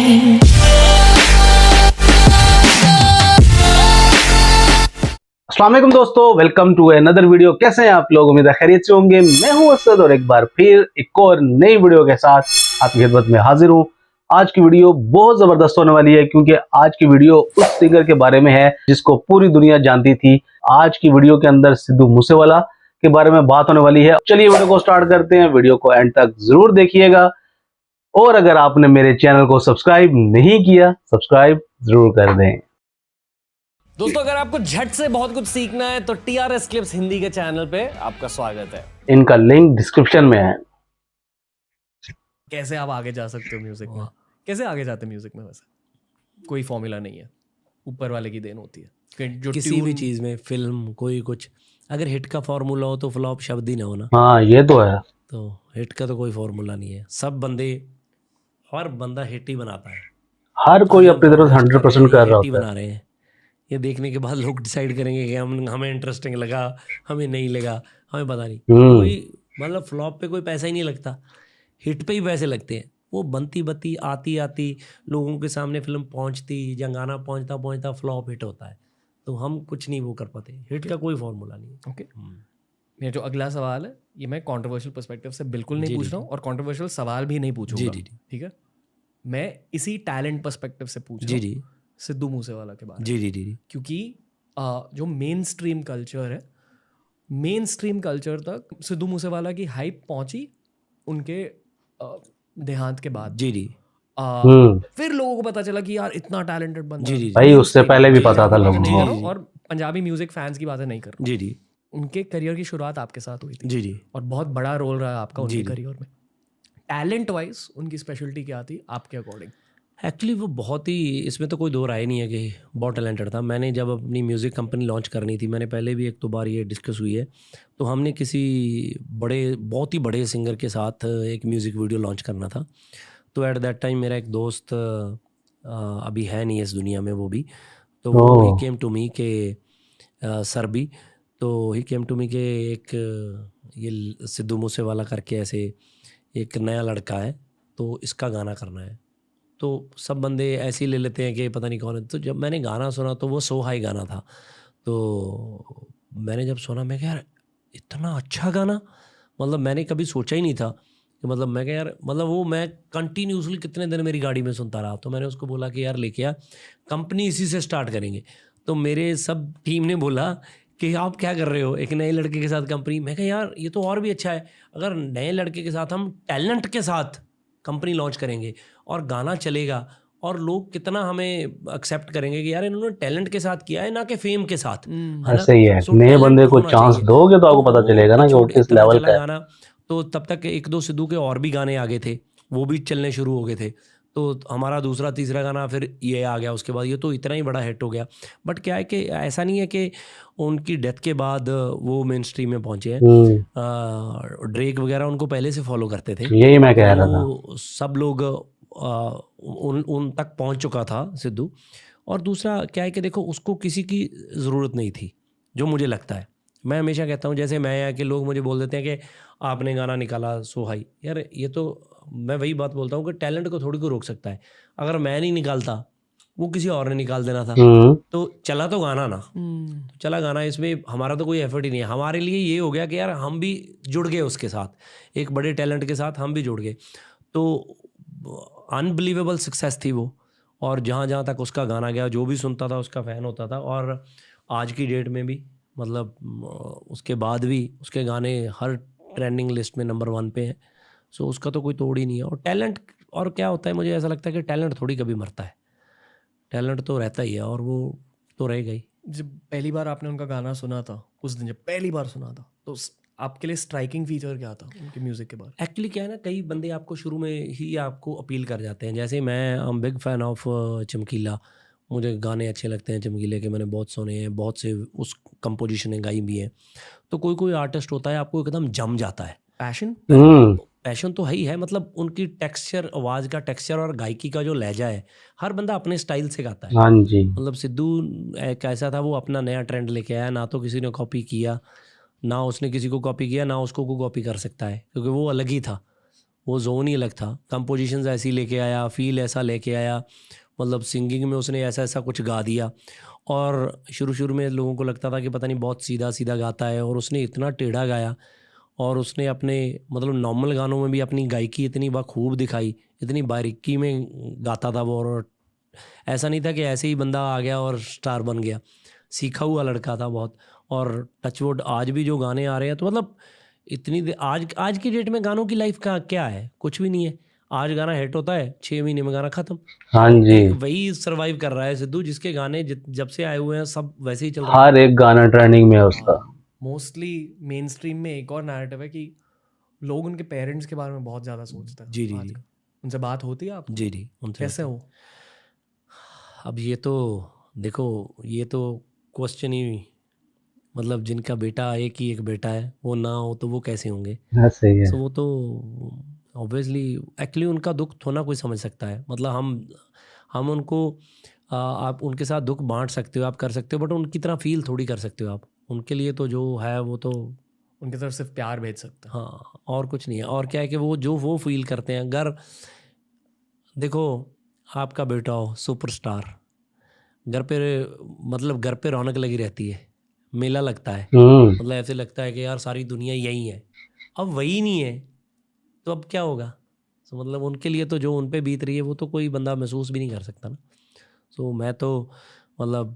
नहीं। अस्सलाम वालेकुम दोस्तों, वेलकम टू अनदर वीडियो। कैसे हैं आप लोग? उम्मीद है खैरियत से होंगे। मैं हूं असद और एक बार फिर एक और नई वीडियो के साथ आपकी खिदमत में हाजिर हूं। आज की वीडियो बहुत जबरदस्त होने वाली है क्योंकि आज की वीडियो उस सिंगर के बारे में है जिसको पूरी दुनिया जानती थी। आज की वीडियो के अंदर सिद्धू मूसेवाला के बारे में बात होने वाली है। चलिए वीडियो को स्टार्ट करते हैं। वीडियो को एंड तक जरूर देखिएगा और अगर आपने मेरे चैनल को सब्सक्राइब नहीं किया, सब्सक्राइब जरूर कर दें। दोस्तों, अगर आपको झट से बहुत कुछ सीखना है तो TRS क्लिप्स हिंदी के चैनल पे आपका स्वागत है। इनका लिंक डिस्क्रिप्शन में है। कैसे आप आगे जा सकते हो म्यूजिक में? कैसे आगे जाते हैं म्यूजिक में? वैसे कोई फॉर्मूला नहीं है, ऊपर वाले की देन होती है कि जो किसी भी चीज में, फिल्म कोई कुछ, अगर हिट का फॉर्मूला हो तो फ्लॉप शब्द ही ना हो ना। हाँ, ये तो है। तो हिट का तो कोई फॉर्मूला नहीं है। सब बंदे, हर बंदा हिट ही बनाता है। हर कोई अपनी तरफ से 100% कर रहा हिट ही होता है। बना रहे हैं। ये देखने के बाद लोग डिसाइड करेंगे कि हमें इंटरेस्टिंग लगा, हमें नहीं लगा, हमें पता नहीं। कोई मतलब फ्लॉप पे कोई पैसा ही नहीं लगता, हिट पे ही पैसे लगते हैं। वो बनती बत्ती आती आती लोगों के सामने फिल्म पहुंचती या गाना पहुंचता पहुंचता फ्लॉप हिट होता है। तो हम कुछ नहीं वो कर पाते। हिट का कोई फॉर्मूला नहीं है। ओके, मेरा जो अगला सवाल है ये मैं कंट्रोवर्शियल पर्सपेक्टिव से बिल्कुल नहीं पूछ रहा हूँ और कंट्रोवर्शियल सवाल भी नहीं पूछूंगा। ठीक है, मैं इसी टैलेंट पर्सपेक्टिव से पूछ रहा हूँ सिद्धू मूसेवाला के बारे में। जी। क्योंकि जो मेन स्ट्रीम कल्चर है, मेन स्ट्रीम कल्चर तक सिद्धू मूसेवाला की हाइप पहुंची उनके देहांत के बाद। जी। फिर लोगों को पता चला कि यार इतना टैलेंटेड बंदा है। भाई उससे पहले भी पता था लोगों को। और पंजाबी म्यूजिक फैंस की बातें नहीं कर रहा। जी। उनके करियर की शुरुआत आपके साथ हुई थी। जी। और बहुत बड़ा रोल रहा आपका उनके करियर में। टैलेंट वाइज उनकी स्पेशलिटी क्या थी आपके अकॉर्डिंग? एक्चुअली वो बहुत ही, इसमें तो कोई दो राय नहीं है कि बहुत टैलेंटेड था। मैंने जब अपनी म्यूज़िक कंपनी लॉन्च करनी थी, मैंने पहले भी एक दो बार ये डिस्कस हुई है, तो हमने किसी बहुत ही बड़े सिंगर के साथ एक म्यूज़िक वीडियो लॉन्च करना था। तो एट दैट टाइम मेरा एक दोस्त अभी है नहीं इस दुनिया में, वो भी, तो वो ही केम टू मी के सरबी, तो ही केम टू मी के एक ये सिद्धू मूसेवाला करके ऐसे एक नया लड़का है, तो इसका गाना करना है। तो सब बंदे ऐसे ही ले लेते हैं कि पता नहीं कौन है। तो जब मैंने गाना सुना तो वो सो हाई गाना था। तो मैंने जब सुना, मैं कहा यार इतना अच्छा गाना, मतलब मैंने कभी सोचा ही नहीं था कि, मतलब मैं कहा यार, मतलब वो मैं कंटिन्यूसली कितने दिन मेरी गाड़ी में सुनता रहा। तो मैंने उसको बोला कि यार लेके आ, कंपनी इसी से स्टार्ट करेंगे। तो मेरे सब टीम ने बोला कि आप क्या कर रहे हो, एक नए लड़के के साथ कंपनी? मैं कहा यार ये तो और भी अच्छा है, अगर नए लड़के के साथ हम टैलेंट के साथ कंपनी लॉन्च करेंगे और गाना चलेगा और लोग कितना हमें एक्सेप्ट करेंगे कि यार इन्होंने टैलेंट के साथ किया है, ना कि फेम के साथ। ऐसे ही है, नए बंदे को चांस दोगे तो आपको पता चलेगा ना कि वो किस लेवल का है। गाना तो तब तक एक दो सिद्धू के और भी गाने आगे थे, वो भी चलने शुरू हो गए थे। तो हमारा दूसरा तीसरा गाना फिर ये आ गया, उसके बाद ये तो इतना ही बड़ा हिट हो गया। बट क्या है कि ऐसा नहीं है कि उनकी डेथ के बाद वो मेन स्ट्रीम में पहुंचे हैं। ड्रेक वगैरह उनको पहले से फॉलो करते थे, यही मैं कह रहा था। सब लोग उन तक पहुंच चुका था सिद्धू। और दूसरा क्या है कि देखो, उसको किसी की ज़रूरत नहीं थी, जो मुझे लगता है। मैं हमेशा कहता हूँ, जैसे मैं कि लोग मुझे बोल देते हैं कि आपने गाना निकाला सो हाई, यार ये तो मैं वही बात बोलता हूँ कि टैलेंट को थोड़ी को रोक सकता है। अगर मैं नहीं निकालता, वो किसी और ने निकाल देना था। तो चला तो गाना ना, तो चला गाना, इसमें हमारा तो कोई एफर्ट ही नहीं है। हमारे लिए ये हो गया कि यार हम भी जुड़ गए उसके साथ, एक बड़े टैलेंट के साथ हम भी जुड़ गए। तो अनबिलीवेबल सक्सेस थी वो। और जहाँ जहाँ तक उसका गाना गया, जो भी सुनता था उसका फ़ैन होता था। और आज की डेट में भी, मतलब उसके बाद भी उसके गाने हर ट्रेंडिंग लिस्ट में नंबर 1 पे हैं। सो उसका तो कोई तोड़ ही नहीं है। और टैलेंट, और क्या होता है, मुझे ऐसा लगता है कि टैलेंट थोड़ी कभी मरता है, टैलेंट तो रहता ही है और वो तो रहेगा ही। जब पहली बार आपने उनका गाना सुना था, उस दिन जब पहली बार सुना था, तो आपके लिए स्ट्राइकिंग फीचर क्या था उनके म्यूजिक के बारे? एक्चुअली क्या है ना, कई बंदे आपको शुरू में ही आपको अपील कर जाते हैं। जैसे मैं एम बिग फैन ऑफ चमकीला, मुझे गाने अच्छे लगते हैं चमकीले के, मैंने बहुत सुने हैं, बहुत से उस कंपोजिशन ने गाई भी हैं। तो कोई कोई आर्टिस्ट होता है आपको एकदम जम जाता है, पैशन तो है ही है, मतलब उनकी टेक्सचर, आवाज़ का टेक्सचर और गायकी का जो लहजा है, हर बंदा अपने स्टाइल से गाता है। हाँ जी। मतलब सिद्धू एक ऐसा था, वो अपना नया ट्रेंड लेके आया, ना तो किसी ने कॉपी किया, ना उसने किसी को कॉपी किया, ना उसको कोई कॉपी कर सकता है, क्योंकि वो अलग ही था। वो जोन ही अलग था, कंपोजिशंस ऐसी लेके आया, फील ऐसा लेके आया, मतलब सिंगिंग में उसने ऐसा ऐसा कुछ गा दिया। और शुरू में लोगों को लगता था कि पता नहीं बहुत सीधा सीधा गाता है, और उसने इतना टेढ़ा गाया। और उसने अपने मतलब नॉर्मल गानों में भी अपनी गायकी इतनी बखूब दिखाई, इतनी बारीकी में गाता था वो। और ऐसा नहीं था कि ऐसे ही बंदा आ गया और स्टार बन गया, सीखा हुआ लड़का था बहुत। और टचवुड आज भी जो गाने आ रहे हैं, तो मतलब आज की डेट में गानों की लाइफ का क्या है, कुछ भी नहीं है। आज गाना हिट होता है, 6 महीने में गाना खत्म। हाँ तो जी, एक वही सरवाइव कर रहा है सिद्धू, जिसके गाने जब से आए हुए हैं सब वैसे ही चल रहे हैं। हर एक गाना ट्रेंडिंग में है उसका। मोस्टली मेन स्ट्रीम में एक और नैरेटिव है कि लोग उनके पेरेंट्स के बारे में बहुत ज़्यादा सोचते हैं जी जी जी आजकल। उनसे बात होती है आपको? जी जी उनसे कैसे होता है। हो? अब ये तो देखो, ये तो क्वेश्चन ही, मतलब जिनका बेटा एक बेटा है, वो ना हो तो वो कैसे होंगे। हाँ, सही है। सो वो तो ऑब्वियसली, एक्चुअली उनका दुख थोड़ा कोई समझ सकता है। मतलब हम उनको आप उनके साथ दुख बांट सकते हो, आप कर सकते हो, बट उनकी तरह फील थोड़ी कर सकते हो आप। उनके लिए तो जो है वो तो, उनकी तरफ सिर्फ प्यार भेज सकते हैं। हाँ, और कुछ नहीं है। और क्या है कि वो फील करते हैं। अगर देखो, आपका बेटा हो सुपरस्टार, घर पे, मतलब घर पे रौनक लगी रहती है, मेला लगता है, मतलब ऐसे लगता है कि यार सारी दुनिया यही है। अब वही नहीं है तो अब क्या होगा। तो मतलब उनके लिए तो जो उन पे बीत रही है वो तो कोई बंदा महसूस भी नहीं कर सकता ना। तो मैं तो मतलब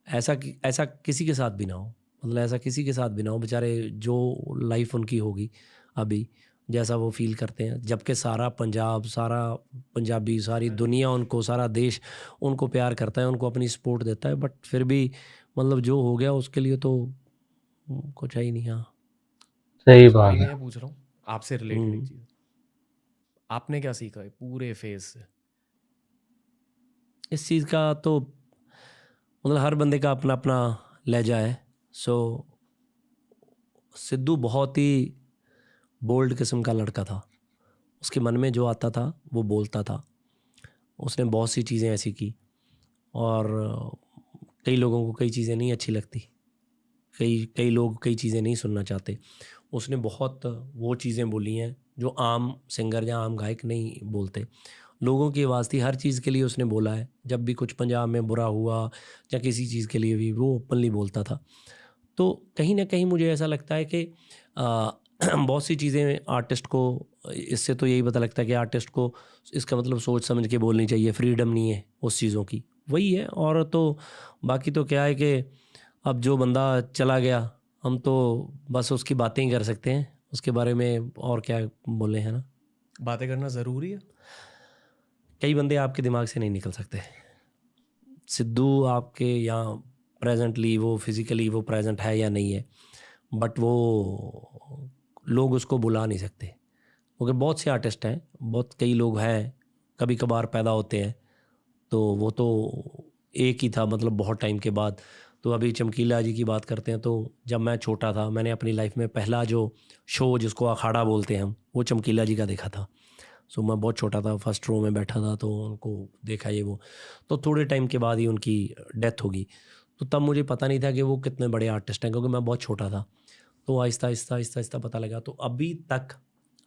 ऐसा किसी के साथ भी ना हो, मतलब ऐसा किसी के साथ भी ना हो, बेचारे जो लाइफ उनकी होगी अभी, जैसा वो फील करते हैं। जबकि सारा पंजाब, सारा पंजाबी, सारी दुनिया उनको, सारा देश उनको प्यार करता है, उनको अपनी सपोर्ट देता है, बट फिर भी मतलब जो हो गया उसके लिए तो कुछ है ही नहीं। हाँ, सही So, बात अभी है। मैं पूछ रहा हूँ आपसे रिलेटेड एक चीज़, आपने क्या सीखा है पूरे फेज से? इस चीज़ का तो मतलब हर बंदे का अपना अपना लहजा है। सो सिद्धू बहुत ही बोल्ड किस्म का लड़का था। उसके मन में जो आता था वो बोलता था। उसने बहुत सी चीज़ें ऐसी की, और कई लोगों को कई चीज़ें नहीं अच्छी लगती, कई कई लोग कई चीज़ें नहीं सुनना चाहते। उसने बहुत वो चीज़ें बोली हैं जो आम सिंगर या आम गायक नहीं बोलते। लोगों की आवाज़ थी, हर चीज़ के लिए उसने बोला है। जब भी कुछ पंजाब में बुरा हुआ या किसी चीज़ के लिए भी वो ओपनली बोलता था। तो कहीं ना कहीं मुझे ऐसा लगता है कि बहुत सी चीज़ें आर्टिस्ट को, इससे तो यही पता लगता है कि आर्टिस्ट को इसका मतलब सोच समझ के बोलनी चाहिए, फ्रीडम नहीं है उस चीज़ों की, वही है। और तो बाकी तो क्या है कि अब जो बंदा चला गया, हम तो बस उसकी बातें ही कर सकते हैं, उसके बारे में और क्या बोले, है ना। बातें करना ज़रूरी है? कई बंदे आपके दिमाग से नहीं निकल सकते। सिद्धू आपके यहाँ प्रेजेंटली वो फिज़िकली वो प्रेजेंट है या नहीं है, बट वो लोग उसको बुला नहीं सकते, क्योंकि बहुत से आर्टिस्ट हैं, बहुत कई लोग हैं, कभी कभार पैदा होते हैं। तो वो तो एक ही था, मतलब बहुत टाइम के बाद। तो अभी चमकीला जी की बात करते हैं, तो जब मैं छोटा था, मैंने अपनी लाइफ में पहला जो शो जिसको अखाड़ा बोलते हैं हम, वो चमकीला जी का देखा था। सो मैं बहुत छोटा था, फर्स्ट रो में बैठा था, तो उनको देखा ये वो। तो थोड़े टाइम के बाद ही उनकी डेथ होगी। तो तब मुझे पता नहीं था कि वो कितने बड़े आर्टिस्ट हैं, क्योंकि मैं बहुत छोटा था। तो आहिस्ता आहिस्ता आहिस्ता आहिस्ता पता लगा। तो अभी तक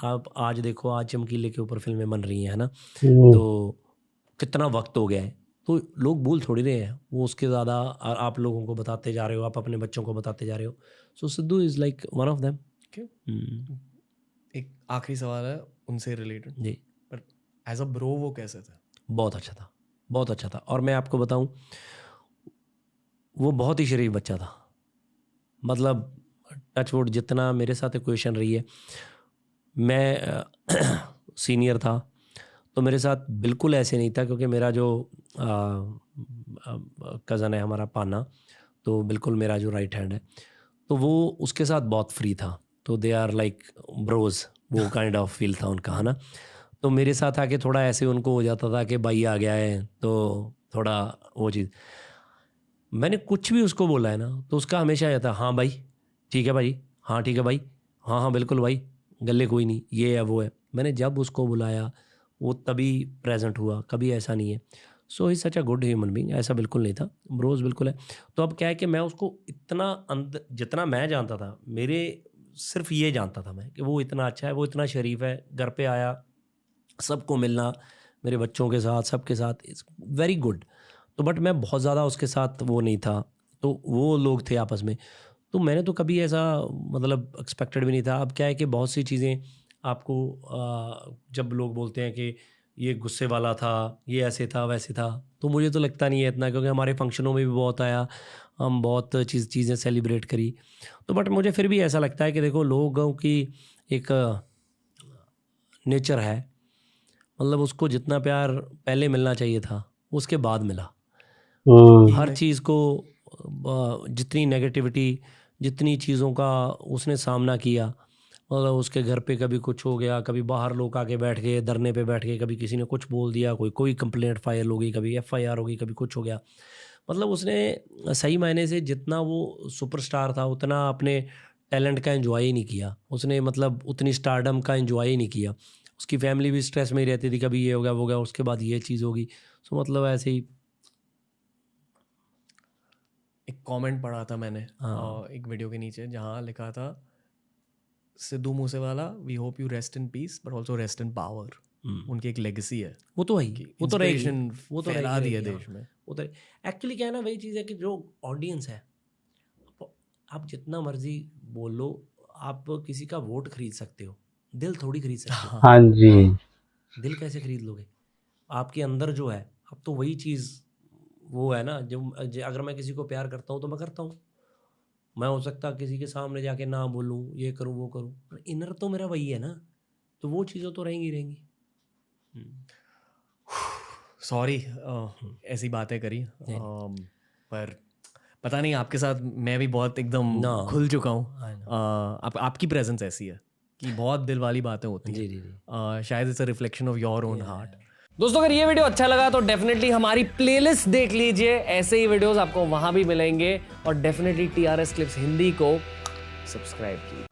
आप आज देखो, आज चमकीले के ऊपर फिल्में बन रही हैं, है ना। तो कितना वक्त हो गया है, तो लोग भूल थोड़ी रहे हैं वो, उसके ज़्यादा आप लोगों को बताते जा रहे हो, आप अपने बच्चों को बताते जा रहे हो। So Sidhu is like one of them. क्यों? एक आखिरी सवाल है उनसे रिलेटेड, जी, पर एज अ ब्रो वो कैसे थे? बहुत अच्छा था, बहुत अच्छा था। और मैं आपको बताऊं, वो बहुत ही शरीफ बच्चा था। मतलब टचवुड, जितना मेरे साथ इक्वेशन रही है, मैं सीनियर था, तो मेरे साथ बिल्कुल ऐसे नहीं था, क्योंकि मेरा जो कज़न है हमारा पाना, तो बिल्कुल मेरा जो राइट हैंड है, तो वो उसके साथ बहुत फ्री था। तो दे आर लाइक ब्रोज, वो काइंड ऑफ फील था उनका, है ना। तो मेरे साथ आके थोड़ा ऐसे उनको हो जाता था कि भाई आ गया है, तो थोड़ा वो चीज़, मैंने कुछ भी उसको बोला है ना, तो उसका हमेशा ये था, हाँ भाई ठीक है भाई, हाँ ठीक है भाई, हाँ हाँ बिल्कुल भाई, गले कोई नहीं, ये है वो है। मैंने जब उसको बुलाया वो तभी प्रेजेंट हुआ, कभी ऐसा नहीं है। सो ही सच अ गुड ह्यूमन बीइंग, ऐसा बिल्कुल नहीं था, ब्रोज बिल्कुल है। तो अब क्या है कि मैं उसको इतना अंदर, जितना मैं जानता था, मेरे सिर्फ ये जानता था मैं कि वो इतना अच्छा है, वो इतना शरीफ है, घर पे आया, सबको मिलना, मेरे बच्चों के साथ, सबके साथ, इट्स वेरी गुड। तो बट मैं बहुत ज़्यादा उसके साथ वो नहीं था, तो वो लोग थे आपस में। तो मैंने तो कभी ऐसा मतलब एक्सपेक्टेड भी नहीं था। अब क्या है कि बहुत सी चीज़ें आपको जब लोग बोलते हैं कि ये गुस्से वाला था, ये ऐसे था, वैसे था, तो मुझे तो लगता नहीं है इतना, क्योंकि हमारे फंक्शनों में भी बहुत आया, हम बहुत चीज़ें सेलिब्रेट करी। तो बट मुझे फिर भी ऐसा लगता है कि देखो, लोगों की एक नेचर है, मतलब उसको जितना प्यार पहले मिलना चाहिए था उसके बाद मिला। हर चीज़ को जितनी नेगेटिविटी, जितनी चीज़ों का उसने सामना किया, मतलब उसके घर पे कभी कुछ हो गया, कभी बाहर लोग आके बैठ गए, धरने पे बैठ गए, कभी किसी ने कुछ बोल दिया, कोई कंप्लेंट फाइल हो गई, कभी FIR हो गई, कभी कुछ हो गया। मतलब उसने सही मायने से जितना वो सुपरस्टार था उतना अपने टैलेंट का एंजॉय ही नहीं किया उसने, मतलब उतनी स्टारडम का एंजॉय ही नहीं किया। उसकी फैमिली भी स्ट्रेस में ही रहती थी, कभी ये हो गया, वो हो गया, उसके बाद ये चीज़ होगी। सो मतलब ऐसे ही। एक कमेंट पढ़ा था मैंने एक वीडियो के नीचे, जहाँ लिखा था, Sidhu Moosewala, we hope you rest in peace but also rest in power. उनकी एक लेगेसी है, वो तो है, वो तो रहेगी, वो तो फैला दी है देश में। वो तो एक्चुअली क्या है ना, वही चीज़ है कि जो ऑडियंस है, आप जितना मर्जी बोल लो, आप किसी का वोट खरीद सकते हो, दिल थोड़ी खरीद सकते हो। हाँ जी, दिल कैसे खरीद लोगे? आपके अंदर जो है, अब तो वही चीज़ वो है ना, जो अगर मैं किसी को प्यार करता हूँ तो मैं करता हूँ। मैं हो सकता किसी के सामने जाके ना बोलूँ, ये करूँ वो करूँ, पर इनर तो मेरा वही है ना, तो वो चीज़ें तो रहेंगी। सॉरी ऐसी बातें करी, पर पता नहीं, आपके साथ मैं भी बहुत एकदम खुल चुका हूँ। आपकी प्रेजेंस ऐसी है कि बहुत दिल वाली बातें होती हैं। शायद it's a reflection of your own heart. दोस्तों, अगर ये वीडियो अच्छा लगा तो डेफिनेटली हमारी प्लेलिस्ट देख लीजिए, ऐसे ही वीडियोस आपको वहां भी मिलेंगे, और डेफिनेटली TRS क्लिप्स हिंदी को सब्सक्राइब कीजिए।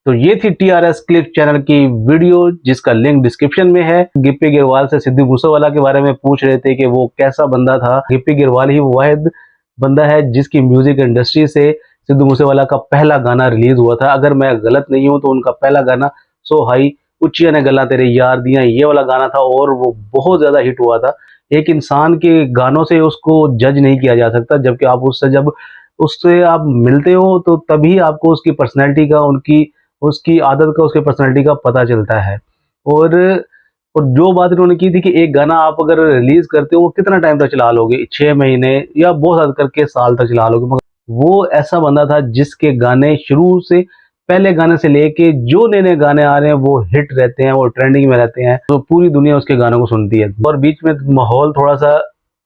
तो ये थी TRS क्लिप चैनल की वीडियो, जिसका लिंक डिस्क्रिप्शन में है। गिप्पी गिरवाल से सिद्धू मूसेवाला के बारे में पूछ रहे थे कि वो कैसा बंदा था। गिप्पी गिरवाल ही वाहिद बंदा है जिसकी म्यूजिक इंडस्ट्री से सिद्धू मूसेवाला का पहला गाना रिलीज हुआ था। अगर मैं गलत नहीं हूं तो उनका पहला गाना सो हाई उच्चिया ने गला तेरे यार दिया, ये वाला गाना था, और वो बहुत ज्यादा हिट हुआ था। एक इंसान के गानों से उसको जज नहीं किया जा सकता, जबकि आप उससे आप मिलते हो तो तभी आपको उसकी पर्सनैलिटी का, उसकी आदत का, उसके पर्सनैलिटी का पता चलता है। और जो बात इन्होंने की थी कि एक गाना आप अगर रिलीज करते हो वो कितना टाइम तक चला लोगे, 6 महीने या बहुत ज्यादा करके साल तक चला लोगे, मगर वो ऐसा बंदा था जिसके गाने शुरू से, पहले गाने से लेके जो नए नए गाने आ रहे हैं वो हिट रहते हैं, वो ट्रेंडिंग में रहते हैं, तो पूरी दुनिया उसके गानों को सुनती है। और बीच में माहौल थोड़ा सा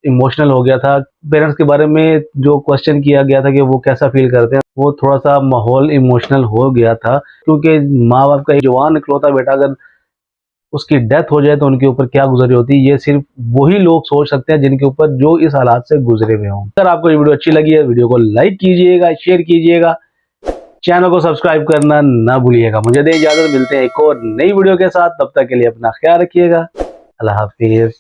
इमोशनल हो गया था। पेरेंट्स के बारे में जो क्वेश्चन किया गया था कि वो कैसा फील करते हैं, वो थोड़ा सा माहौल इमोशनल हो गया था, क्योंकि माँ बाप का जवान इकलौता बेटा अगर उसकी डेथ हो जाए तो उनके ऊपर क्या गुजरी होती है, ये सिर्फ वही लोग सोच सकते हैं जिनके ऊपर जो इस हालात से गुजरे हुए हों। अगर आपको ये वीडियो अच्छी लगी है, वीडियो को लाइक कीजिएगा, शेयर कीजिएगा, चैनल को सब्सक्राइब करना ना भूलिएगा। मुझे दें इजाजत, मिलते हैं एक और नई वीडियो के साथ, तब तक के लिए अपना ख्याल रखिएगा। अल्लाह हाफिज।